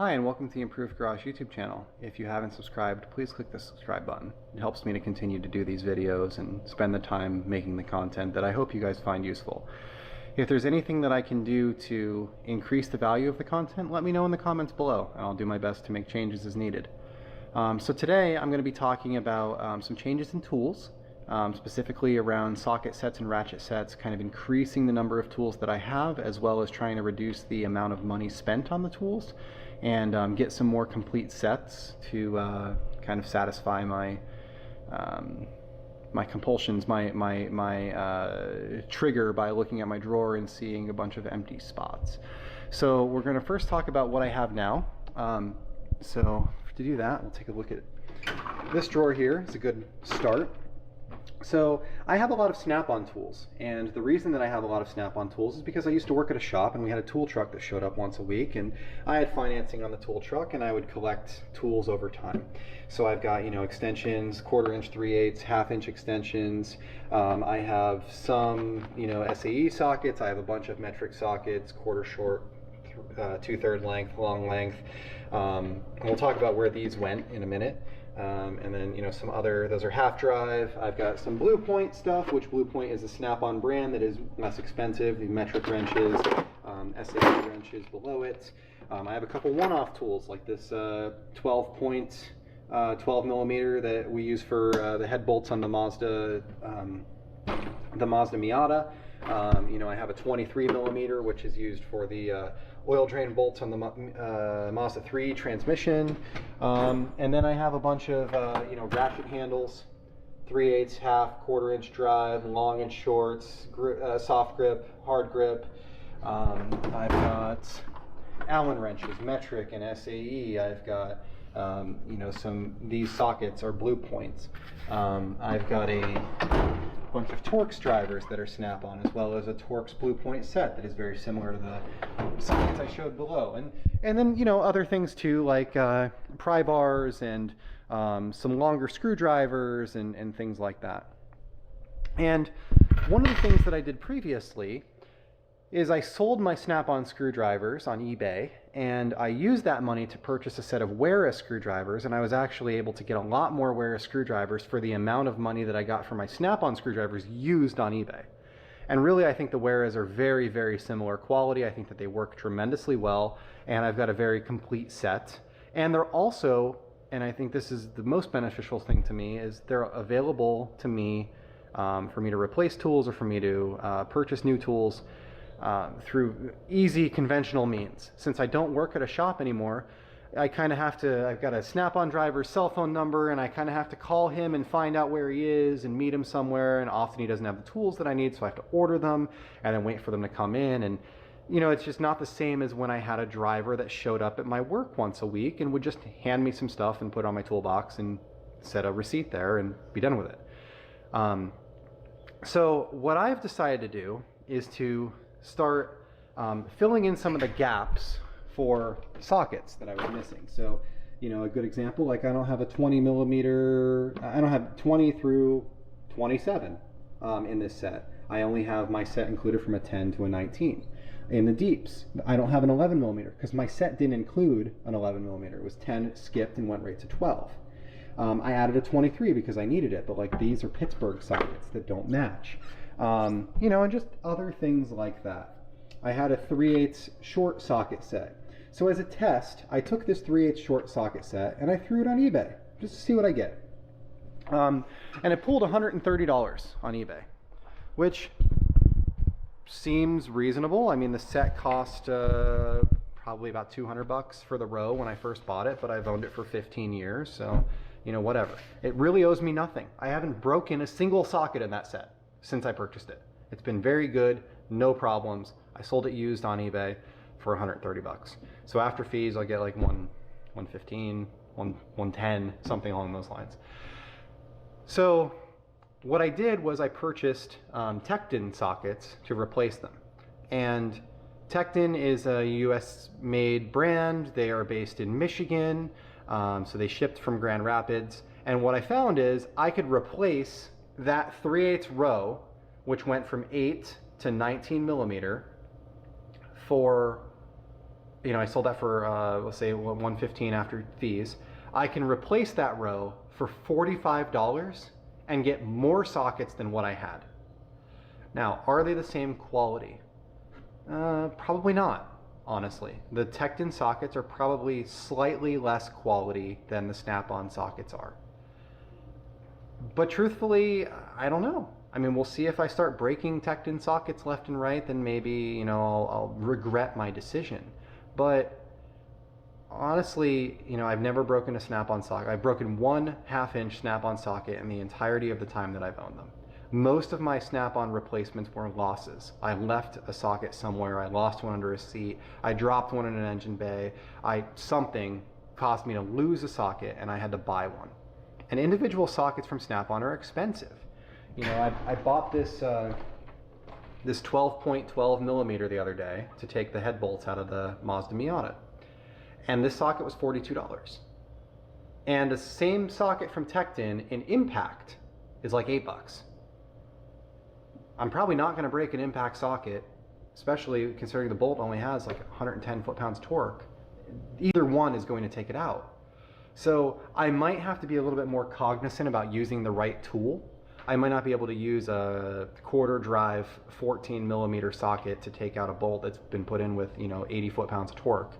Hi, and welcome to the Improved Garage YouTube channel. If you haven't subscribed, please click the subscribe button. It helps me to continue to do these videos and spend the time making the content that I hope you guys find useful. If there's anything that I can do to increase the value of the content, let me know in the comments below, and I'll do my best to make changes as needed. So today I'm going to be talking about some changes in tools, specifically around socket sets and ratchet sets, kind of increasing the number of tools that I have, as well as trying to reduce the amount of money spent on the tools, and get some more complete sets to kind of satisfy my my compulsions, my trigger by looking at my drawer and seeing a bunch of empty spots. So we're going to first talk about what I have now. So to do that, we'll take a look at this drawer here. It's a good start. So I have a lot of snap-on tools, and the reason that I have a lot of snap-on tools is because I used to work at a shop and we had a tool truck that showed up once a week, and I had financing on the tool truck and I would collect tools over time. So I've got, extensions, 1/4 inch, 3/8, 1/2 inch extensions. I have some, SAE sockets. I have a bunch of metric sockets, 1/4 short, 2/3 length, long length. And we'll talk about where these went in a minute. And then, some other, those are half drive. I've got some Blue Point stuff, which Blue Point is a snap-on brand that is less expensive. The metric wrenches, SAE wrenches below it. I have a couple one-off tools like this 12 millimeter that we use for the head bolts on the Mazda Miata. I have a 23 millimeter, which is used for the oil drain bolts on the Mazda 3 transmission. And then I have a bunch of, ratchet handles, 3/8, 1/2, 1/4 inch drive, long and shorts, soft grip, hard grip. I've got Allen wrenches, metric and SAE. I've got, these sockets are Blue Points. I've got a bunch of Torx drivers that are snap-on, as well as a Torx Blue Point set that is very similar to the sockets I showed below. And then, other things too, like pry bars and some longer screwdrivers and things like that. And one of the things that I did previously is I sold my snap-on screwdrivers on eBay, and I used that money to purchase a set of Wera screwdrivers, and I was actually able to get a lot more Wera screwdrivers for the amount of money that I got for my snap-on screwdrivers used on eBay. And really, I think the Weras are very, very similar quality. I think that they work tremendously well, and I've got a very complete set. And they're also, and I think this is the most beneficial thing to me, is they're available to me for me to replace tools or for me to purchase new tools through easy conventional means. Since I don't work at a shop anymore, I kind of have to, I've got a snap-on driver's cell phone number, and I kind of have to call him and find out where he is and meet him somewhere, and often he doesn't have the tools that I need, so I have to order them and then wait for them to come in. And it's just not the same as when I had a driver that showed up at my work once a week and would just hand me some stuff and put it on my toolbox and set a receipt there and be done with it. So what I've decided to do is to start filling in some of the gaps for sockets that I was missing. So, a good example, like I don't have a 20 millimeter, I don't have 20 through 27 in this set. I only have my set included from a 10 to a 19. In the deeps, I don't have an 11 millimeter because my set didn't include an 11 millimeter. It was 10, skipped, and went right to 12. I added a 23 because I needed it, but like these are Pittsburgh sockets that don't match. And just other things like that. I had a 3/8 short socket set. So as a test, I took this 3/8 short socket set and I threw it on eBay just to see what I get. And it pulled $130 on eBay, which seems reasonable. I mean, the set cost probably about $200 for the row when I first bought it, but I've owned it for 15 years, so whatever. It really owes me nothing. I haven't broken a single socket in that set since I purchased it. It's been very good, no problems. I sold it used on eBay for $130. So after fees, I'll get like $115, $110, something along those lines. So what I did was I purchased Tekton sockets to replace them. And Tekton is a US made brand. They are based in Michigan. So they shipped from Grand Rapids. And what I found is I could replace that 3/8 row, which went from 8 to 19 millimeter, for you know, I sold that for, let's say $115 after fees. I can replace that row for $45 and get more sockets than what I had. Now, are they the same quality? Probably not, honestly. The Tekton sockets are probably slightly less quality than the snap-on sockets are. But truthfully, I don't know. I mean, we'll see. If I start breaking Tekton sockets left and right, then maybe, you know, I'll regret my decision. But honestly, you know, I've never broken a snap-on socket. I've broken one 1/2 inch snap-on socket in the entirety of the time that I've owned them. Most of my snap-on replacements were losses. I left a socket somewhere, I lost one under a seat, I dropped one in an engine bay, something caused me to lose a socket and I had to buy one. And individual sockets from Snap-on are expensive. You know, I bought this 12.12 millimeter the other day to take the head bolts out of the Mazda Miata. And this socket was $42. And the same socket from Tekton in Impact is like $8. I'm probably not going to break an Impact socket, especially considering the bolt only has like 110 foot-pounds torque. Either one is going to take it out. So I might have to be a little bit more cognizant about using the right tool. I might not be able to use a quarter drive 14 millimeter socket to take out a bolt that's been put in with, you know, 80 foot-pounds of torque.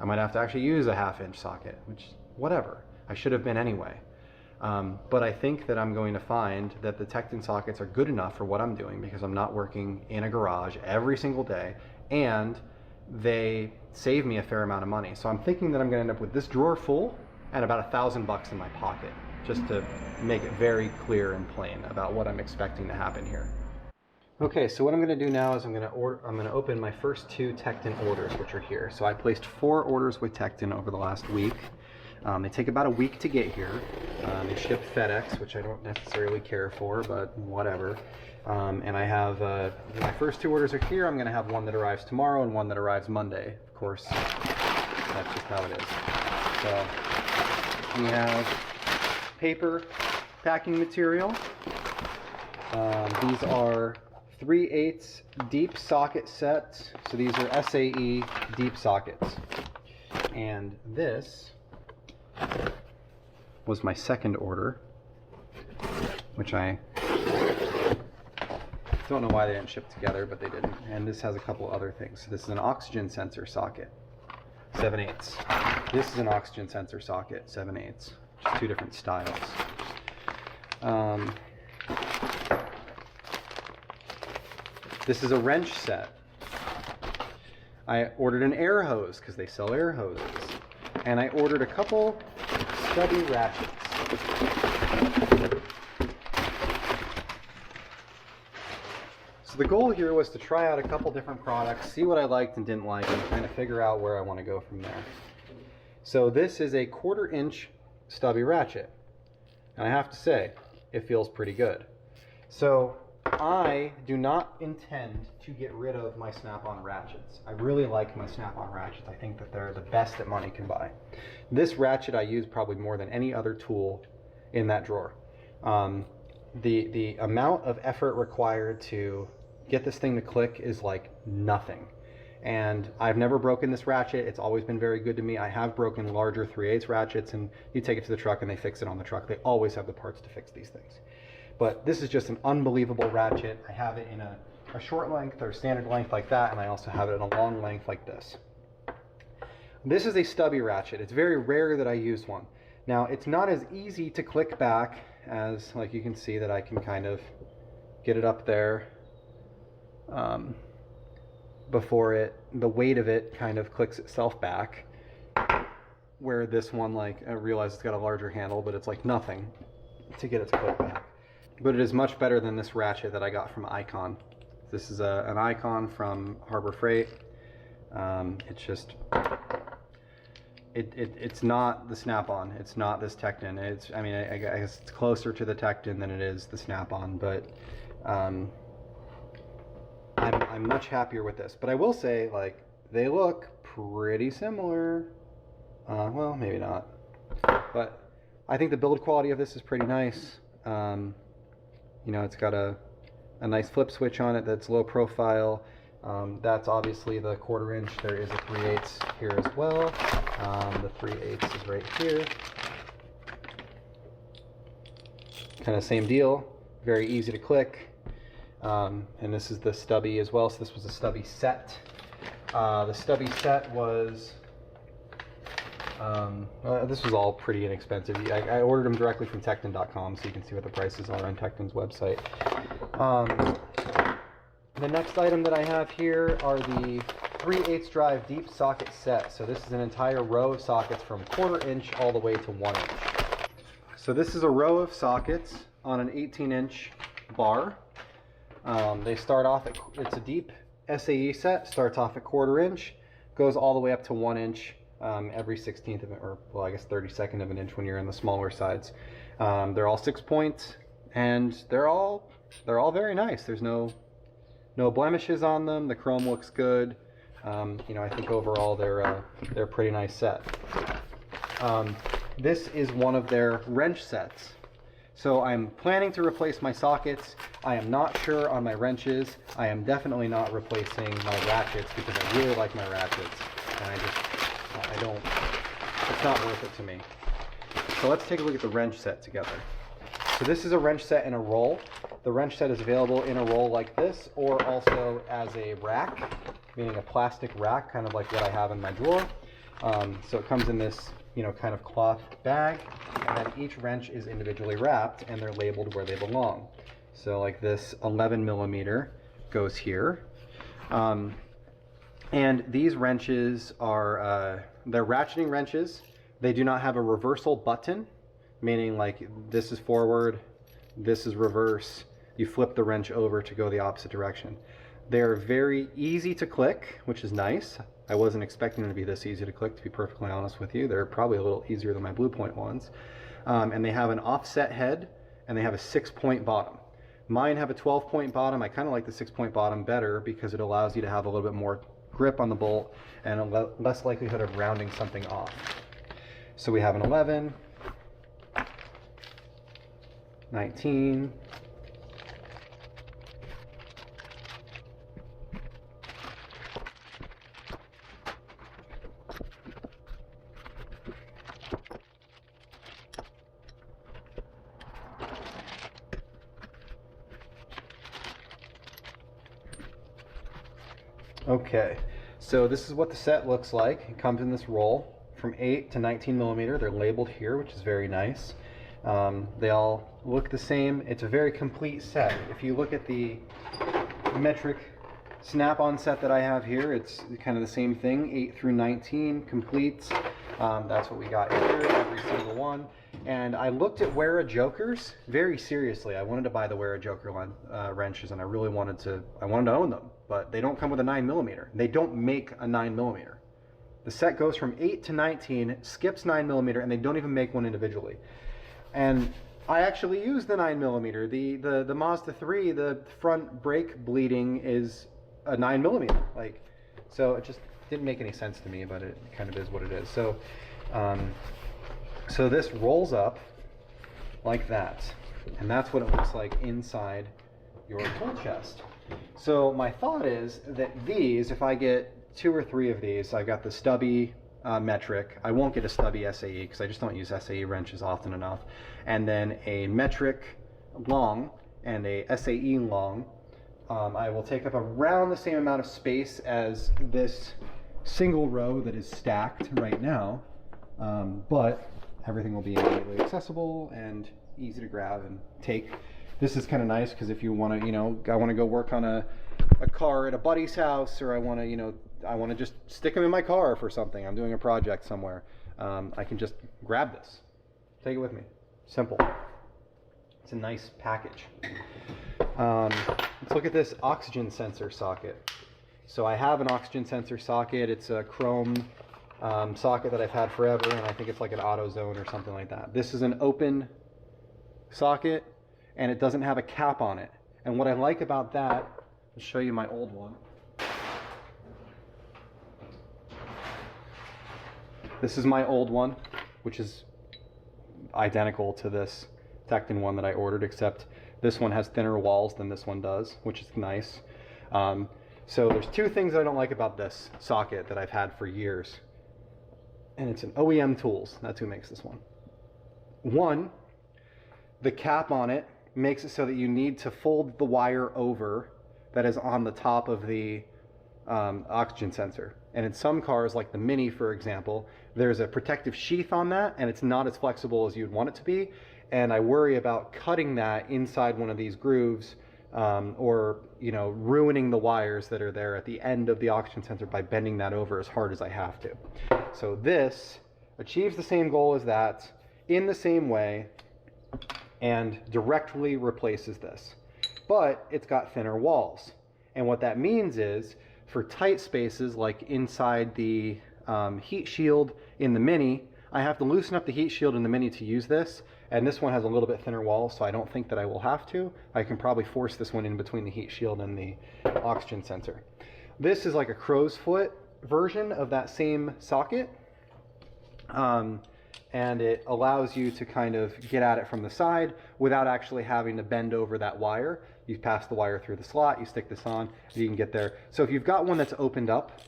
I might have to actually use a 1/2 inch socket, which, whatever. I should have been anyway. But I think that I'm going to find that the Tekton sockets are good enough for what I'm doing because I'm not working in a garage every single day, and they save me a fair amount of money. So I'm thinking that I'm going to end up with this drawer full and about $1,000 in my pocket, just to make it very clear and plain about what I'm expecting to happen here. Okay, so what I'm going to do now is I'm going to open my first 2 Tekton orders, which are here. So I placed 4 orders with Tekton over the last week. They take about a week to get here. They ship FedEx, which I don't necessarily care for, but whatever. And I have, my first 2 orders are here. I'm going to have one that arrives tomorrow and one that arrives Monday. Of course, that's just how it is. So we have paper packing material. These are 3/8 deep socket sets. So these are SAE deep sockets. And this was my second order, which I don't know why they didn't ship together, but they didn't. And this has a couple other things. So this is an oxygen sensor socket, 7/8. This is an oxygen sensor socket, 7/8. Just 2 different styles. This is a wrench set. I ordered an air hose because they sell air hoses. And I ordered a couple stubby ratchets. So the goal here was to try out a couple different products, see what I liked and didn't like, and kind of figure out where I want to go from there. So this is a 1/4 inch stubby ratchet. And I have to say, it feels pretty good. So I do not intend to get rid of my Snap-on ratchets. I really like my Snap-on ratchets. I think that they're the best that money can buy. This ratchet I use probably more than any other tool in that drawer. The amount of effort required to get this thing to click is like nothing. And I've never broken this ratchet. It's always been very good to me. I have broken larger 3/8 ratchets, and you take it to the truck and they fix it on the truck. They always have the parts to fix these things. But this is just an unbelievable ratchet. I have it in a short length or standard length like that, and I also have it in a long length like this. This is a stubby ratchet. It's very rare that I use one. Now, it's not as easy to click back as, like, you can see that I can kind of get it up there before the weight of it kind of clicks itself back. Where this one, like, I realize it's got a larger handle, but it's like nothing to get it to click back. But it is much better than this ratchet that I got from Icon. This is an Icon from Harbor Freight. It's just, it's not the Snap-on. It's not this Tekton. I mean, I guess it's closer to the Tekton than it is the Snap-on, but I'm much happier with this. But I will say, like, they look pretty similar. Well, maybe not. But I think the build quality of this is pretty nice. You know, it's got a nice flip switch on it that's low profile. That's obviously the 1/4 inch. There is a 3/8 here as well. The 3/8 is right here. Kind of same deal, very easy to click. And this is the stubby as well, so this was a stubby set. The stubby set was, this was all pretty inexpensive. I ordered them directly from Tekton.com, so you can see what the prices are on Tekton's website. The next item that I have here are the 3/8 drive deep socket set. So this is an entire row of sockets from 1/4 inch all the way to 1 inch. So this is a row of sockets on an 18-inch bar. They start off at, it's a deep SAE set, starts off at 1/4 inch, goes all the way up to 1 inch, every 16th of it, or well, I guess 32nd of an inch when you're in the smaller sides. They're all 6 points, and they're all very nice. There's no blemishes on them. The chrome looks good. You know, I think overall they're a pretty nice set. This is one of their wrench sets. So I'm planning to replace my sockets. I am not sure on my wrenches. I am definitely not replacing my ratchets because I really like my ratchets. And it's not worth it to me. So let's take a look at the wrench set together. So this is a wrench set in a roll. The wrench set is available in a roll like this, or also as a rack, meaning a plastic rack, kind of like what I have in my drawer. So it comes in this, you know, kind of cloth bag, and then each wrench is individually wrapped and they're labeled where they belong. So like this 11mm goes here. And these wrenches are, they're ratcheting wrenches. They do not have a reversal button, meaning like this is forward, this is reverse. You flip the wrench over to go the opposite direction. They're very easy to click, which is nice. I wasn't expecting them to be this easy to click, to be perfectly honest with you. They're probably a little easier than my Blue Point ones. And they have an offset head, and they have a 6-point bottom. Mine have a 12-point bottom. I kind of like the 6-point bottom better because it allows you to have a little bit more grip on the bolt and a less likelihood of rounding something off. So we have an 11, 19, okay, so this is what the set looks like. It comes in this roll from 8 to 19mm. They're labeled here, which is very nice. They all look the same. It's a very complete set. If you look at the metric snap-on set that I have here, it's kind of the same thing, 8 through 19 complete. That's what we got here, every single one. And I looked at Wera Jokers very seriously. I wanted to buy the Wera Joker wrenches, and I really wanted to own them, but they don't come with a 9mm. They don't make a 9mm. The set goes from 8 to 19, skips 9mm, and they don't even make one individually. And I actually use the 9mm. The Mazda 3, the front brake bleeding is a 9mm. Like, so it just didn't make any sense to me, but it kind of is what it is. So, so this rolls up like that, and that's what it looks like inside your tool chest. So my thought is that these, if I get 2 or 3 of these, I've got the stubby metric. I won't get a stubby SAE because I just don't use SAE wrenches often enough. And then a metric long and a SAE long. I will take up around the same amount of space as this single row that is stacked right now, but everything will be immediately accessible and easy to grab and take. This is kind of nice because if you want to, you know, I want to go work on a car at a buddy's house, or I want to, you know, I want to just stick them in my car for something. I'm doing a project somewhere. I can just grab this, take it with me. Simple. It's a nice package. Let's look at this oxygen sensor socket. So I have an oxygen sensor socket. It's a chrome socket that I've had forever, and I think it's like an AutoZone or something like that. This is an open socket, and it doesn't have a cap on it. And what I like about that, I'll show you my old one. This is my old one, which is identical to this Tekton one that I ordered, except this one has thinner walls than this one does, which is nice. So there's two things that I don't like about this socket that I've had for years. And it's an OEM Tools. That's who makes this one. One, the cap on it makes it so that you need to fold the wire over that is on the top of the oxygen sensor. And in some cars, like the Mini, for example, there's a protective sheath on that, and it's not as flexible as you'd want it to be. And I worry about cutting that inside one of these grooves, or ruining the wires that are there at the end of the oxygen sensor by bending that over as hard as I have to. So this achieves the same goal as that in the same way and directly replaces this. But it's got thinner walls. And what that means is, for tight spaces like inside the heat shield in the Mini, I have to loosen up the heat shield in the Mini to use this, and this one has a little bit thinner walls, so I don't think that I will have to. I can probably force this one in between the heat shield and the oxygen sensor. This is like a crow's foot version of that same socket, and it allows you to kind of get at it from the side without actually having to bend over that wire. You pass the wire through the slot, you stick this on, and you can get there. So if you've got one that's opened up,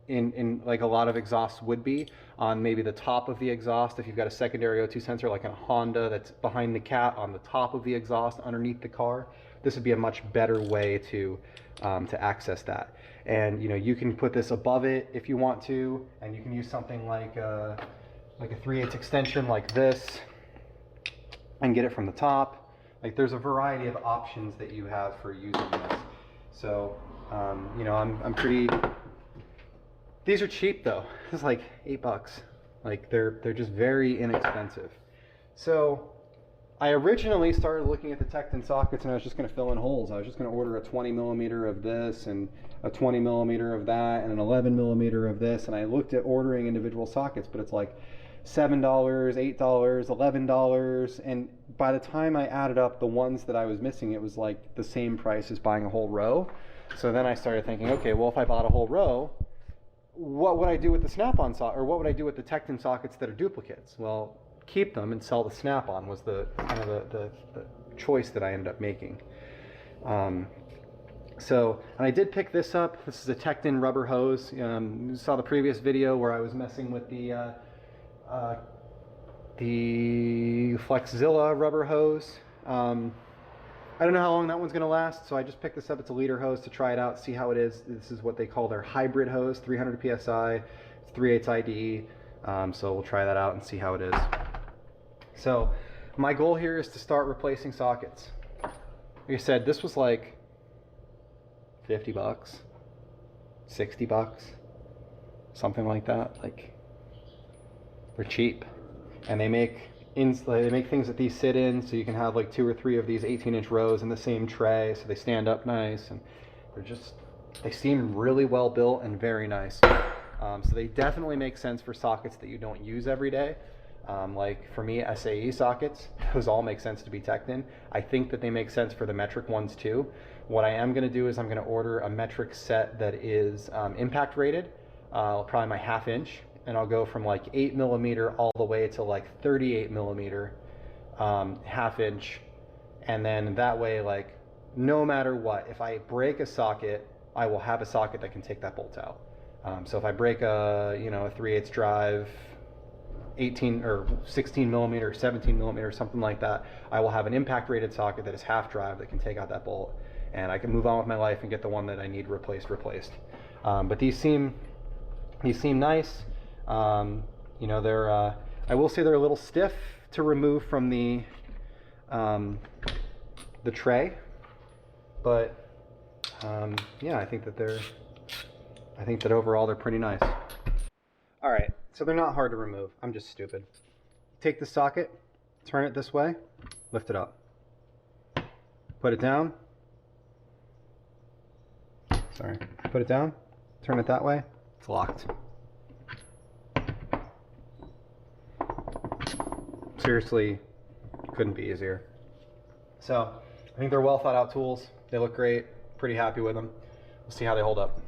in like a lot of exhausts would be, on maybe the top of the exhaust, if you've got a secondary O2 sensor like a Honda that's behind the cat on the top of the exhaust underneath the car, this would be a much better way to access that. And you can put this above it if you want to, and you can use something like a 3/8 extension like this and get it from the top. Like, there's a variety of options that you have for using this. So I'm pretty. These are cheap though. It's like $8. Like, they're just very inexpensive. So I originally started looking at the Tekton sockets, and I was just going to fill in holes. I was just going to order a 20 millimeter of this and a 20 millimeter of that and an 11 millimeter of this. And I looked at ordering individual sockets, but it's like $7, $8, $11. And by the time I added up the ones that I was missing, it was like the same price as buying a whole row. So then I started thinking, okay, well, if I bought a whole row, what would I do with the snap-on socket, or what would I do with the Tekton sockets that are duplicates? Well, keep them and sell the snap-on was the kind of the choice that I ended up making. And I did pick this up. This is a Tekton rubber hose. You saw the previous video where I was messing with the Flexzilla rubber hose. I don't know how long that one's going to last, so I just picked this up. It's a liter hose to try it out, see how it is. This is what they call their hybrid hose, 300 PSI, it's 3/8 IDE. So we'll try that out and see how it is. So my goal here is to start replacing sockets. Like I said, this was like $50, $60, something like that. Like, they're cheap, and they make things that these sit in, so you can have like 2 or 3 of these 18-inch rows in the same tray, so they stand up nice, and they seem really well built and very nice. So they definitely make sense for sockets that you don't use every day. Like for me, SAE sockets, those all make sense to be Tekton. I think that they make sense for the metric ones too. What I am going to do is I'm going to order a metric set that is impact rated, probably my 1/2 inch. And I'll go from like 8 millimeter all the way to like 38 millimeter, 1/2 inch. And then that way, like, no matter what, if I break a socket, I will have a socket that can take that bolt out. So if I break a 3/8 drive, 18 or 16 millimeter, 17 millimeter, something like that, I will have an impact rated socket that is 1/2 drive that can take out that bolt. And I can move on with my life and get the one that I need replaced. But these seem nice. I will say they're a little stiff to remove from the tray, but yeah, I think that overall they're pretty nice. All right, so they're not hard to remove. I'm just stupid. Take the socket, turn it this way, lift it up, put it down. Sorry, put it down, turn it that way. It's locked. Seriously, couldn't be easier. So I think they're well thought out tools. They look great. Pretty happy with them. We'll see how they hold up.